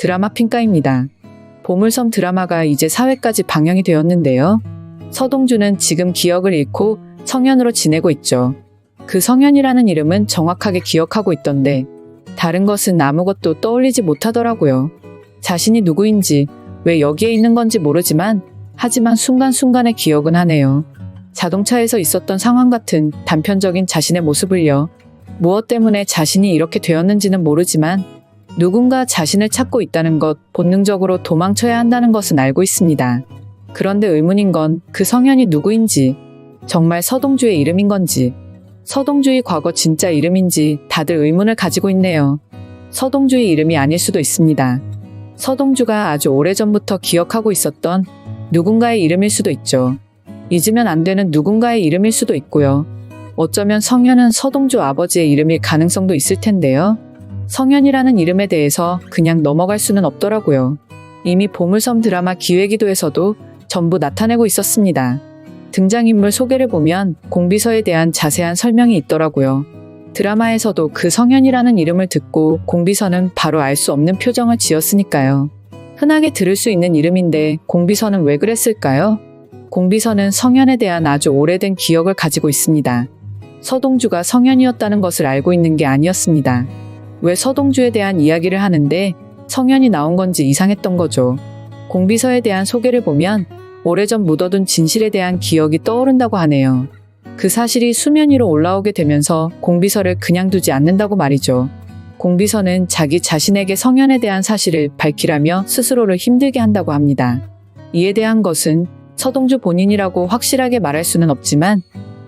드라마 핑가입니다. 보물섬 드라마가 이제 사회까지 방영이 되었는데요. 서동주는 지금 기억을 잃고 성현으로 지내고 있죠. 그 성현이라는 이름은 정확하게 기억하고 있던데 다른 것은 아무것도 떠올리지 못하더라고요. 자신이 누구인지 왜 여기에 있는 건지 모르지만 하지만 순간순간의 기억은 하네요. 자동차에서 있었던 상황 같은 단편적인 자신의 모습을요. 무엇 때문에 자신이 이렇게 되었는지는 모르지만 누군가 자신을 찾고 있다는 것, 본능적으로 도망쳐야 한다는 것은 알고 있습니다. 그런데 의문인 건 그 성현이 누구인지, 정말 서동주의 이름인 건지, 서동주의 과거 진짜 이름인지 다들 의문을 가지고 있네요. 서동주의 이름이 아닐 수도 있습니다. 서동주가 아주 오래전부터 기억하고 있었던 누군가의 이름일 수도 있죠. 잊으면 안 되는 누군가의 이름일 수도 있고요. 어쩌면 성현은 서동주 아버지의 이름일 가능성도 있을 텐데요. 성현이라는 이름에 대해서 그냥 넘어갈 수는 없더라고요. 이미 보물섬 드라마 기획기도에서도 전부 나타내고 있었습니다. 등장인물 소개를 보면 공비서에 대한 자세한 설명이 있더라고요. 드라마에서도 그 성현이라는 이름을 듣고 공비서는 바로 알 수 없는 표정을 지었으니까요. 흔하게 들을 수 있는 이름인데 공비서는 왜 그랬을까요? 공비서는 성현에 대한 아주 오래된 기억을 가지고 있습니다. 서동주가 성현이었다는 것을 알고 있는 게 아니었습니다. 왜 서동주에 대한 이야기를 하는데 성현이 나온 건지 이상했던 거죠. 공비서에 대한 소개를 보면 오래전 묻어둔 진실에 대한 기억이 떠오른다고 하네요. 그 사실이 수면 위로 올라오게 되면서 공비서를 그냥 두지 않는다고 말이죠. 공비서는 자기 자신에게 성현에 대한 사실을 밝히라며 스스로를 힘들게 한다고 합니다. 이에 대한 것은 서동주 본인이라고 확실하게 말할 수는 없지만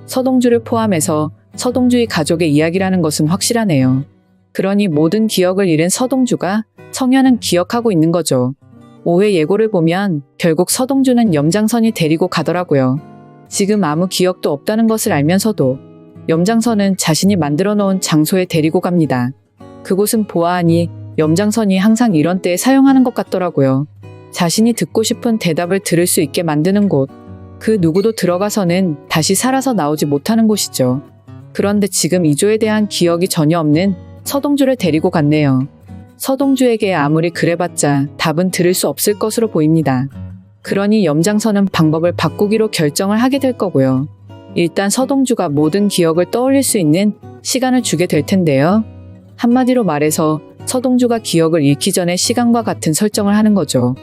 서동주를 포함해서 서동주의 가족의 이야기라는 것은 확실하네요. 그러니 모든 기억을 잃은 서동주가 성현은 기억하고 있는 거죠. 5회 예고를 보면 결국 서동주는 염장선이 데리고 가더라고요. 지금 아무 기억도 없다는 것을 알면서도 염장선은 자신이 만들어 놓은 장소에 데리고 갑니다. 그곳은 보아하니 염장선이 항상 이런 때에 사용하는 것 같더라고요. 자신이 듣고 싶은 대답을 들을 수 있게 만드는 곳. 그 누구도 들어가서는 다시 살아서 나오지 못하는 곳이죠. 그런데 지금 이조에 대한 기억이 전혀 없는 서동주를 데리고 갔네요. 서동주에게 아무리 그래봤자 답은 들을 수 없을 것으로 보입니다. 그러니 염장선은 방법을 바꾸기로 결정을 하게 될 거고요. 일단 서동주가 모든 기억을 떠올릴 수 있는 시간을 주게 될 텐데요. 한마디로 말해서 서동주가 기억을 잃기 전에 시간과 같은 설정을 하는 거죠.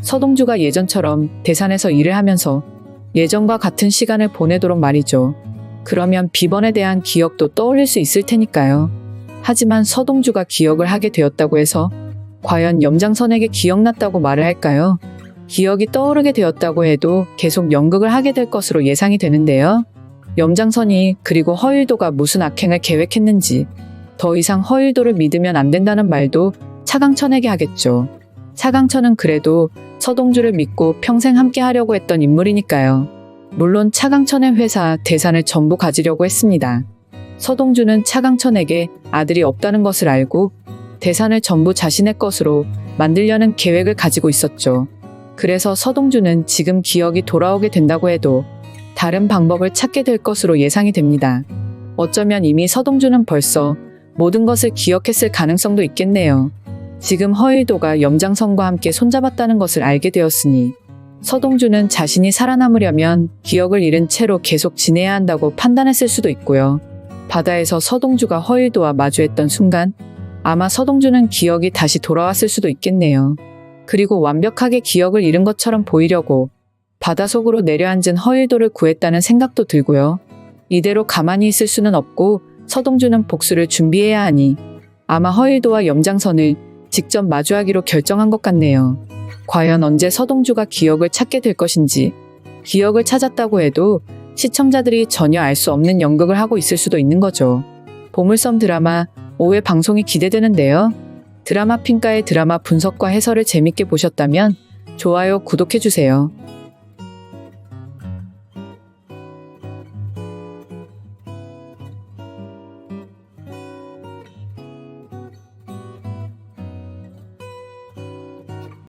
서동주가 예전처럼 대산에서 일을 하면서 예전과 같은 시간을 보내도록 말이죠. 그러면 비번에 대한 기억도 떠올릴 수 있을 테니까요. 하지만 서동주가 기억을 하게 되었다고 해서 과연 염장선에게 기억났다고 말을 할까요? 기억이 떠오르게 되었다고 해도 계속 연극을 하게 될 것으로 예상이 되는데요. 염장선이 그리고 허일도가 무슨 악행을 계획했는지 더 이상 허일도를 믿으면 안 된다는 말도 차강천에게 하겠죠. 차강천은 그래도 서동주를 믿고 평생 함께 하려고 했던 인물이니까요. 물론 차강천의 회사 대산을 전부 가지려고 했습니다. 서동주는 차강천에게 아들이 없다는 것을 알고 대산을 전부 자신의 것으로 만들려는 계획을 가지고 있었죠. 그래서 서동주는 지금 기억이 돌아오게 된다고 해도 다른 방법을 찾게 될 것으로 예상이 됩니다. 어쩌면 이미 서동주는 벌써 모든 것을 기억했을 가능성도 있겠네요. 지금 허일도가 염장선과 함께 손잡았다는 것을 알게 되었으니 서동주는 자신이 살아남으려면 기억을 잃은 채로 계속 지내야 한다고 판단했을 수도 있고요. 바다에서 서동주가 허일도와 마주했던 순간 아마 서동주는 기억이 다시 돌아왔을 수도 있겠네요. 그리고 완벽하게 기억을 잃은 것처럼 보이려고 바닷속으로 내려앉은 허일도를 구했다는 생각도 들고요. 이대로 가만히 있을 수는 없고 서동주는 복수를 준비해야 하니 아마 허일도와 염장선을 직접 마주하기로 결정한 것 같네요. 과연 언제 서동주가 기억을 찾게 될 것인지, 기억을 찾았다고 해도 시청자들이 전혀 알 수 없는 연극을 하고 있을 수도 있는 거죠. 보물섬 드라마 5회 방송이 기대되는데요. 드라마 핑가의 드라마 분석과 해설을 재밌게 보셨다면 좋아요, 구독해주세요.